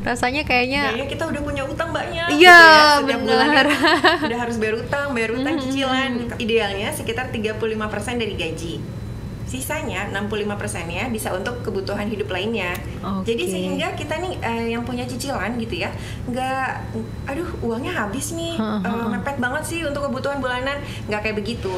Rasanya kayaknya kita udah punya utang banyak. Iya, gitu ya. Setiap benar. bulan udah harus bayar utang cicilan. Idealnya sekitar 35% dari gaji. Sisanya 65%-nya bisa untuk kebutuhan hidup lainnya. Jadi sehingga kita nih yang punya cicilan gitu ya, nggak, aduh uangnya habis nih, mepet banget sih untuk kebutuhan bulanan, nggak kayak begitu.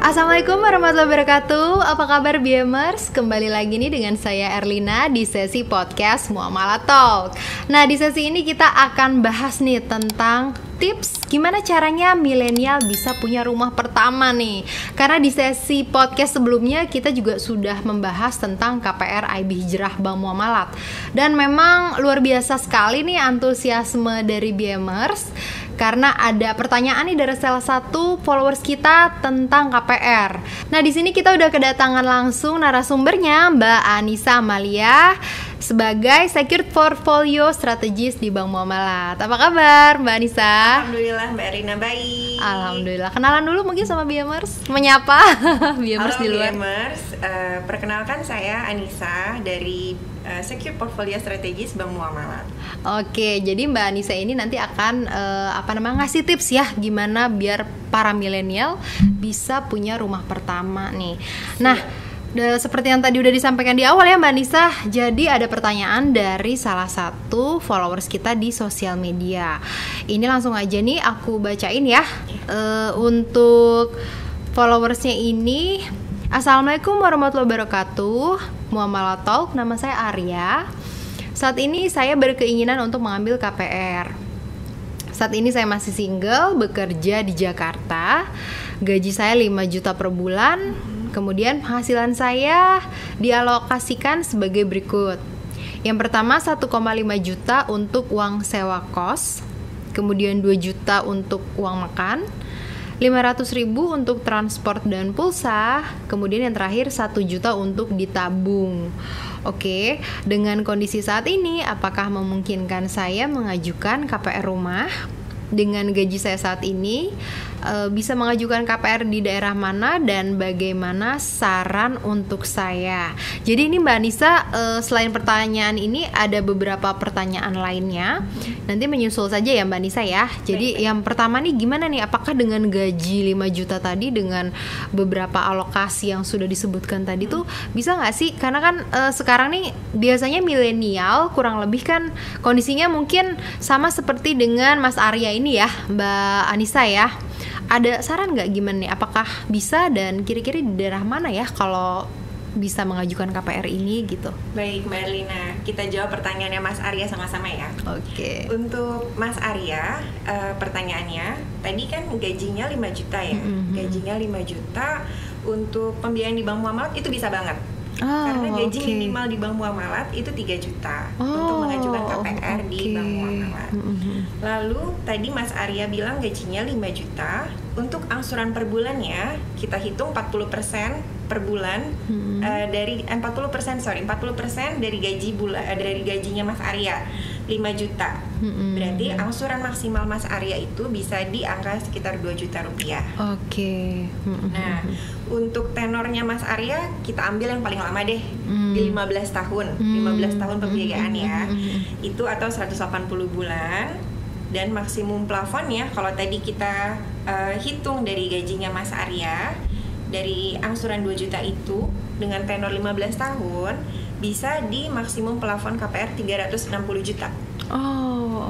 Assalamualaikum warahmatullahi wabarakatuh. Apa kabar BMers? Kembali lagi nih dengan saya Erlina di sesi podcast Muamalah Talk. Nah, di sesi ini kita akan bahas nih tentang tips gimana caranya milenial bisa punya rumah pertama nih. Karena di sesi podcast sebelumnya kita juga sudah membahas tentang KPR IB Hijrah Bank Muamalat. Dan memang luar biasa sekali nih antusiasme dari BMers karena ada pertanyaan nih dari salah satu followers kita tentang KPR. Nah, di sini kita udah kedatangan langsung narasumbernya, Mbak Anissa Amalia sebagai Secured Portfolio Strategist di Bank Muamalat. Apa kabar, Mbak Anissa? Alhamdulillah, Mbak Rina baik. Alhamdulillah. Kenalan dulu mungkin sama BMers, menyapa BMers di luar. BMers, perkenalkan saya Anissa dari Secured Portfolio Strategist Bank Muamalat. Oke, jadi Mbak Anissa ini nanti akan ngasih tips ya gimana biar para milenial bisa punya rumah pertama nih. Nah, seperti yang tadi udah disampaikan di awal ya Mbak Anissa, jadi ada pertanyaan dari salah satu followers kita di sosial media. Ini langsung aja nih aku bacain ya. Untuk followersnya ini, Assalamualaikum warahmatullahi wabarakatuh, Muamalah Talk, nama saya Arya. Saat ini saya berkeinginan untuk mengambil KPR. Saat ini saya masih single, bekerja di Jakarta. Gaji saya 5 juta per bulan. Kemudian penghasilan saya dialokasikan sebagai berikut. Yang pertama 1,5 juta untuk uang sewa kos. Kemudian 2 juta untuk uang makan. 500.000 untuk transport dan pulsa. Kemudian yang terakhir 1 juta untuk ditabung. Oke, dengan kondisi saat ini, apakah memungkinkan saya mengajukan KPR rumah? Dengan gaji saya saat ini, bisa mengajukan KPR di daerah mana dan bagaimana saran untuk saya? Jadi ini Mbak Anissa, selain pertanyaan ini ada beberapa pertanyaan lainnya. Nanti menyusul saja ya Mbak Anissa ya. Jadi yang pertama nih gimana nih? Apakah dengan gaji 5 juta tadi dengan beberapa alokasi yang sudah disebutkan tadi tuh bisa nggak sih? Karena kan sekarang nih biasanya milenial kurang lebih kan kondisinya mungkin sama seperti dengan Mas Arya ini ya, Mbak Anissa ya. Ada saran nggak gimana nih? Apakah bisa dan kira-kira di daerah mana ya kalau bisa mengajukan KPR ini gitu? Baik Mbak Erlina, kita jawab pertanyaannya Mas Arya sama-sama ya. Oke. Untuk Mas Arya, pertanyaannya tadi kan gajinya 5 juta ya. Gajinya 5 juta untuk pembiayaan di Bank Muamalat itu bisa banget. Karena gaji minimal di Bank Muamalat itu 3 juta untuk mengajukan KPR di Bank Muamalat. Lalu tadi Mas Arya bilang gajinya 5 juta. Untuk angsuran per bulannya kita hitung 40% per bulan dari 40% dari dari gajinya Mas Arya 5 juta. Berarti angsuran maksimal Mas Arya itu bisa di angka sekitar 2 juta rupiah. Oke. Nah, untuk tenornya Mas Arya kita ambil yang paling lama deh, di 15 tahun. 15 tahun pembiayaan ya. Itu atau 180 bulan. Dan maksimum plafonnya kalau tadi kita hitung dari gajinya Mas Arya, dari angsuran 2 juta itu dengan tenor 15 tahun bisa di maksimum plafon KPR 360 juta.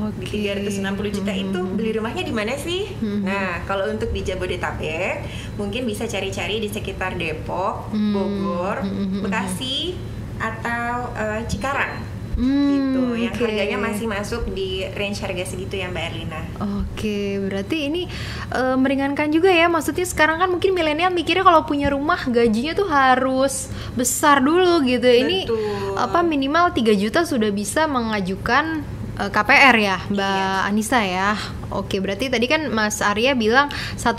Oke. 360 juta itu beli rumahnya di mana sih? Nah, kalau untuk di Jabodetabek mungkin bisa cari-cari di sekitar Depok, Bogor, Bekasi atau Cikarang. Gitu, yang harganya masih masuk di range harga segitu ya Mbak Erlina. Oke, berarti ini meringankan juga ya. Maksudnya sekarang kan mungkin milenial mikirnya kalau punya rumah gajinya tuh harus besar dulu gitu. Betul. Ini minimal 3 juta sudah bisa mengajukan KPR ya Mbak Anissa ya. Oke, berarti tadi kan Mas Arya bilang 1,5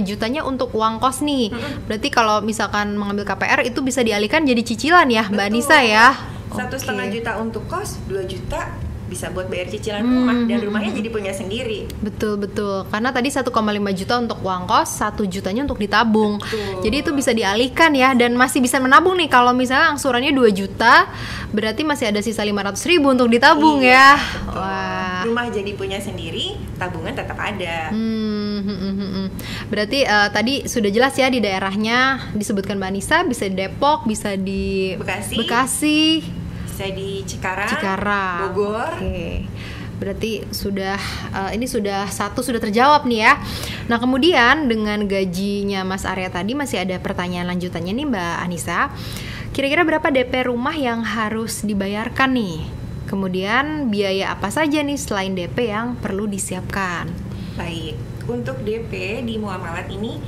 jutanya untuk uang kos nih. Berarti kalau misalkan mengambil KPR itu bisa dialihkan jadi cicilan ya Mbak Anissa ya. 1,5 juta untuk kos, 2 juta bisa buat bayar cicilan rumah dan rumahnya jadi punya sendiri. Betul. Karena tadi 1,5 juta untuk uang kos, 1 jutanya untuk ditabung. Betul. Jadi itu bisa dialihkan ya, dan masih bisa menabung nih. Kalau misalnya angsurannya 2 juta, berarti masih ada sisa 500.000 untuk ditabung ya. Betul. Wah. Rumah jadi punya sendiri, tabungan tetap ada. Berarti tadi sudah jelas ya, di daerahnya disebutkan Mbak Anissa, bisa di Depok, bisa di Bekasi, bisa di Cikarang, Bogor. Oke. Berarti sudah ini sudah terjawab nih ya. Nah, kemudian dengan gajinya Mas Arya tadi masih ada pertanyaan lanjutannya nih Mbak Anissa. Kira-kira berapa DP rumah yang harus dibayarkan nih? Kemudian biaya apa saja nih selain DP yang perlu disiapkan? Baik, untuk DP di muamalat ini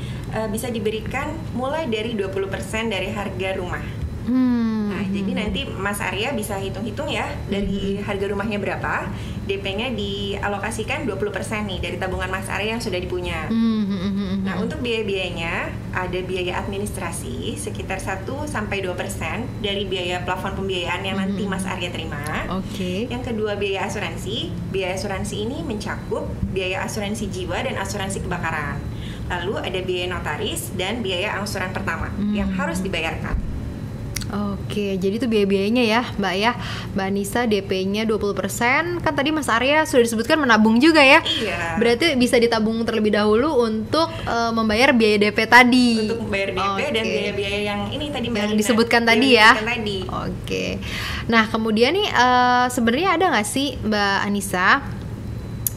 bisa diberikan mulai dari 20% dari harga rumah. Nah, jadi nanti Mas Arya bisa hitung-hitung ya dari harga rumahnya berapa, DP-nya dialokasikan 20% nih dari tabungan Mas Arya yang sudah dipunya. Nah, untuk biaya-biayanya ada biaya administrasi sekitar 1-2% dari biaya plafon pembiayaan yang nanti Mas Arya terima. Oke. Yang kedua, biaya asuransi. Biaya asuransi ini mencakup biaya asuransi jiwa dan asuransi kebakaran. Lalu ada biaya notaris dan biaya angsuran pertama yang harus dibayarkan. Oke, jadi itu biaya-biayanya ya Mbak ya. Mbak Anissa DP-nya 20%. Kan tadi Mas Arya sudah disebutkan menabung juga ya. Iya. Berarti bisa ditabung terlebih dahulu untuk membayar biaya DP tadi. Untuk membayar DP dan biaya-biaya yang ini tadi Mbak yang disebutkan tadi ya. Tadi. Oke. Nah, kemudian nih sebenarnya ada nggak sih Mbak Anissa,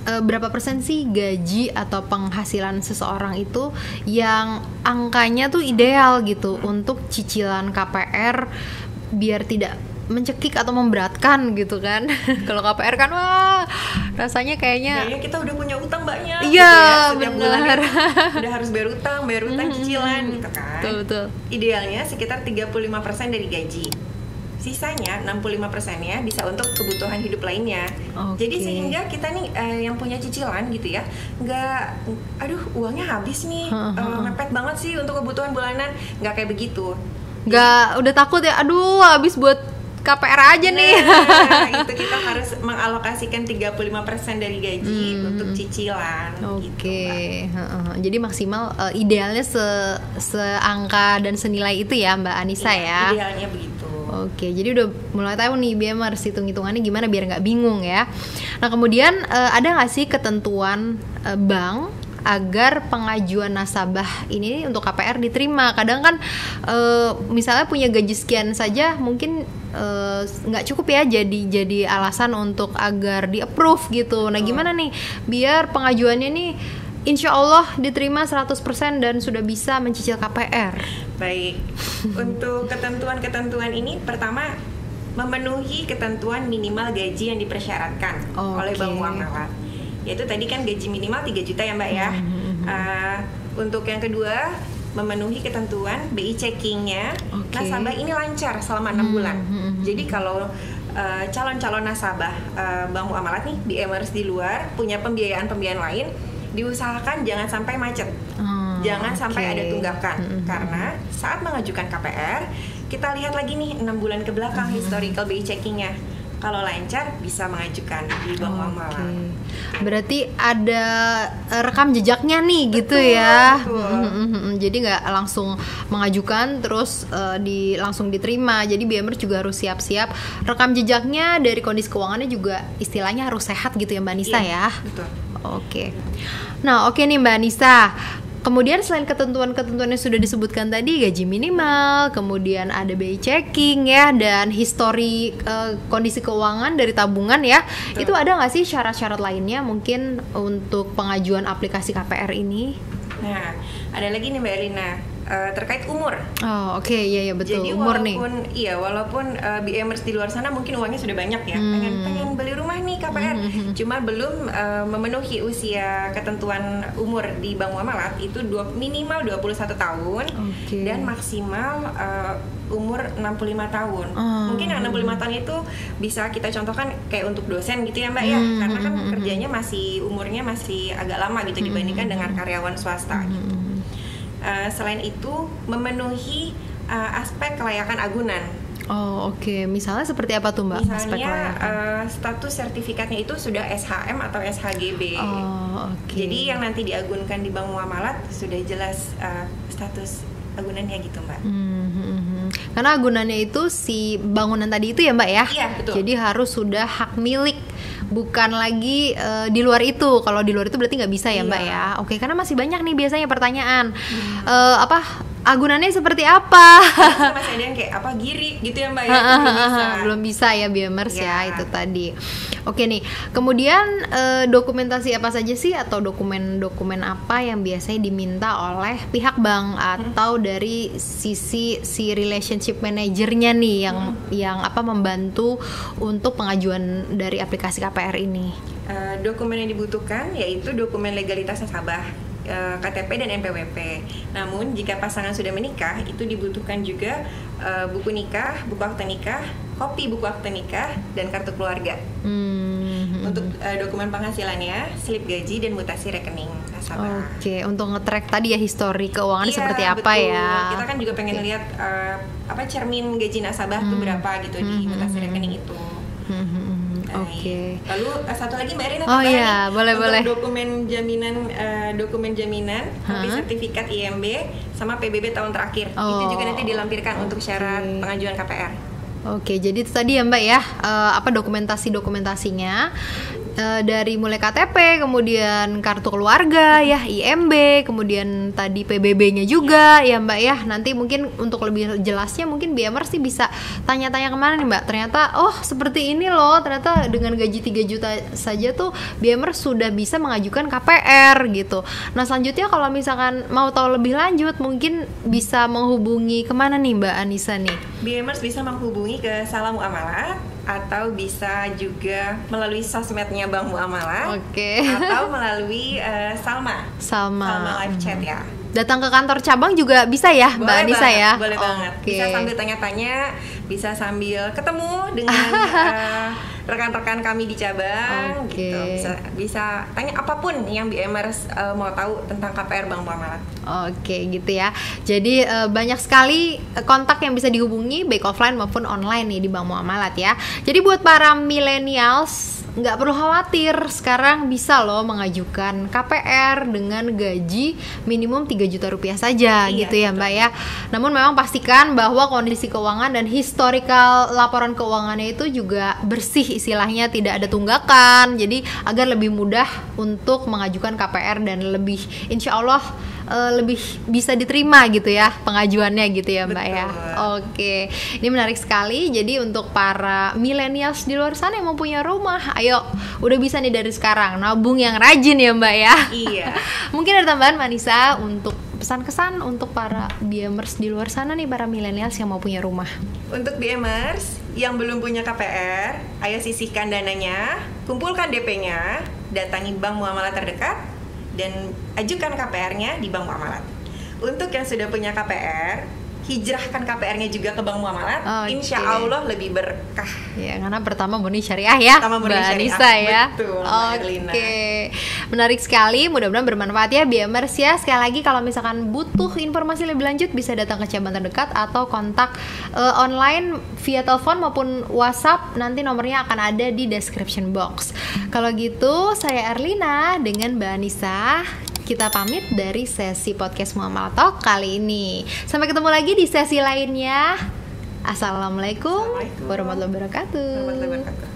berapa persen sih gaji atau penghasilan seseorang itu yang angkanya tuh ideal gitu untuk cicilan KPR biar tidak mencekik atau memberatkan gitu kan? Kalau KPR kan wah rasanya kayaknya kita udah punya utang banyak. Iya, gitu ya. benar. Udah harus bayar utang cicilan gitu kan. Betul. Idealnya sekitar 35% dari gaji. Sisanya 65%-nya bisa untuk kebutuhan hidup lainnya. Jadi sehingga kita nih yang punya cicilan gitu ya, nggak, aduh uangnya habis nih, mepet banget sih untuk kebutuhan bulanan, nggak kayak begitu. Nggak, udah takut ya, aduh habis buat KPR aja nih. Itu kita harus mengalokasikan 35% dari gaji untuk cicilan. Oke. Jadi maksimal idealnya seangka dan senilai itu ya Mbak Anissa ya. Idealnya begitu. Oke, jadi udah mulai tahu nih biar harus hitung-hitungannya gimana biar nggak bingung ya. Nah, kemudian ada nggak sih ketentuan bank agar pengajuan nasabah ini untuk KPR diterima? Kadang kan misalnya punya gaji sekian saja mungkin nggak cukup ya jadi alasan untuk agar di approve gitu. Nah, gimana nih biar pengajuannya nih insya Allah diterima 100% dan sudah bisa mencicil KPR? Baik, untuk ketentuan-ketentuan ini pertama memenuhi ketentuan minimal gaji yang dipersyaratkan oleh bank muamalat. Yaitu tadi kan gaji minimal 3 juta ya Mbak ya. Untuk yang kedua memenuhi ketentuan BI checkingnya nasabah ini lancar selama 6 bulan. Jadi kalau calon-calon nasabah bank muamalat nih BMers di luar punya pembiayaan lain, diusahakan jangan sampai macet. Jangan sampai ada tunggakan. Karena saat mengajukan KPR kita lihat lagi nih 6 bulan ke belakang historical BI checkingnya. Kalau lancar bisa mengajukan di bank muamalat. Berarti ada rekam jejaknya nih, betul, gitu ya. Betul. Jadi nggak langsung mengajukan terus langsung diterima. Jadi BMers juga harus siap-siap rekam jejaknya, dari kondisi keuangannya juga istilahnya harus sehat gitu ya Mbak Anissa ya. Betul. Oke. Nah, oke nih Mbak Anissa. Kemudian selain ketentuan-ketentuan yang sudah disebutkan tadi, gaji minimal, kemudian ada BI checking ya, dan histori kondisi keuangan dari tabungan ya. Betul. Itu ada nggak sih syarat-syarat lainnya mungkin untuk pengajuan aplikasi KPR ini? Nah, ada lagi nih Mbak Elina, terkait umur. Oke, iya betul. Jadi umur walaupun BMers di luar sana mungkin uangnya sudah banyak ya, pengen beli rumah nih KPR, cuma belum memenuhi usia ketentuan umur di bank muamalat itu minimal 21 tahun dan maksimal umur 65 tahun. Mungkin yang 65 tahun itu bisa kita contohkan kayak untuk dosen gitu ya Mbak ya, karena kan kerjanya umurnya masih agak lama gitu dibandingkan dengan karyawan swasta gitu. Selain itu memenuhi aspek kelayakan agunan. Oh oke. Misalnya seperti apa tuh Mbak? Misalnya status sertifikatnya itu sudah SHM atau SHGB. Oh oke. Jadi yang nanti diagunkan di bank muamalat sudah jelas status agunannya gitu Mbak. Karena agunannya itu si bangunan tadi itu ya Mbak ya? Iya betul. Jadi harus sudah hak milik, bukan lagi di luar itu. Kalau di luar itu berarti nggak bisa ya Mbak ya? Oke, karena masih banyak nih biasanya pertanyaan agunannya seperti apa? Masih ada yang kayak apa giri gitu ya Mbak ya? Belum bisa ya BMers ya itu tadi. Oke nih, kemudian dokumentasi apa saja sih atau dokumen-dokumen apa yang biasanya diminta oleh pihak bank atau dari sisi si relationship manajernya nih yang membantu untuk pengajuan dari aplikasi KPR ini? Dokumen yang dibutuhkan yaitu dokumen legalitas nasabah, KTP dan NPWP. Namun jika pasangan sudah menikah, itu dibutuhkan juga buku nikah, buku akte nikah, kopi buku akte nikah, dan kartu keluarga. Untuk dokumen penghasilannya, slip gaji dan mutasi rekening nasabah. Oke, untuk nge-track tadi ya histori keuangannya seperti apa betul. ya? Kita kan juga pengen lihat cermin gaji nasabah tuh berapa gitu di mutasi rekening itu. Oke. Lalu satu lagi Mbak Rina. Oh iya, boleh. Dokumen jaminan, kopi sertifikat IMB sama PBB tahun terakhir. Itu juga nanti dilampirkan untuk syarat pengajuan KPR. Oke, jadi itu tadi ya Mbak ya, dokumentasinya dari mulai KTP, kemudian kartu keluarga ya, IMB, kemudian tadi PBB-nya juga ya Mbak ya. Nanti mungkin untuk lebih jelasnya mungkin BMers sih bisa tanya-tanya kemana nih Mbak. Ternyata seperti ini loh, ternyata dengan gaji 3 juta saja tuh BMers sudah bisa mengajukan KPR gitu. Nah selanjutnya kalau misalkan mau tahu lebih lanjut mungkin bisa menghubungi kemana nih Mbak Anissa nih? BMers bisa menghubungi ke Salam Muamalat atau bisa juga melalui sosmednya Bank Muamalat, atau melalui Salma live chat ya. Datang ke kantor cabang juga bisa ya Mbak Anissa ya? Boleh banget. Bisa sambil tanya-tanya, bisa sambil ketemu dengan rekan-rekan kami di cabang gitu. Bisa tanya apapun yang BMers mau tahu tentang KPR Bank Muamalat. Oke gitu ya. Jadi banyak sekali kontak yang bisa dihubungi baik offline maupun online nih di Bank Muamalat ya. Jadi buat para millennials nggak perlu khawatir, sekarang bisa loh mengajukan KPR dengan gaji minimum 3 juta rupiah saja gitu ya Mbak ya. Namun memang pastikan bahwa kondisi keuangan dan historical laporan keuangannya itu juga bersih, istilahnya tidak ada tunggakan, jadi agar lebih mudah untuk mengajukan KPR dan lebih insya Allah lebih bisa diterima gitu ya pengajuannya gitu ya Mbak. Betul. Ya oke, ini menarik sekali. Jadi untuk para millennials di luar sana yang mau punya rumah, ayo udah bisa nih dari sekarang nabung yang rajin ya Mbak ya. Iya. Mungkin ada tambahan Mbak Anissa untuk pesan-kesan untuk para BMers di luar sana nih, para millennials yang mau punya rumah. Untuk BMers yang belum punya KPR, ayo sisihkan dananya, kumpulkan DP-nya, datangi bank muamalat terdekat dan ajukan KPR-nya di Bank Muamalat. Untuk yang sudah punya KPR, hijrahkan KPR-nya juga ke Bank Muamalat. Insya Allah lebih berkah. Ya, karena pertama murni syariah ya, Mbak Anissa ya. Betul. Oke, menarik sekali. Mudah-mudahan bermanfaat ya BMers ya. Sekali lagi kalau misalkan butuh informasi lebih lanjut bisa datang ke cabang terdekat atau kontak online via telepon maupun WhatsApp. Nanti nomornya akan ada di description box. Kalau gitu, saya Erlina dengan Mbak Anissa. Kita pamit dari sesi podcast Muamalat Talk kali ini. Sampai ketemu lagi di sesi lainnya. Assalamualaikum warahmatullahi wabarakatuh.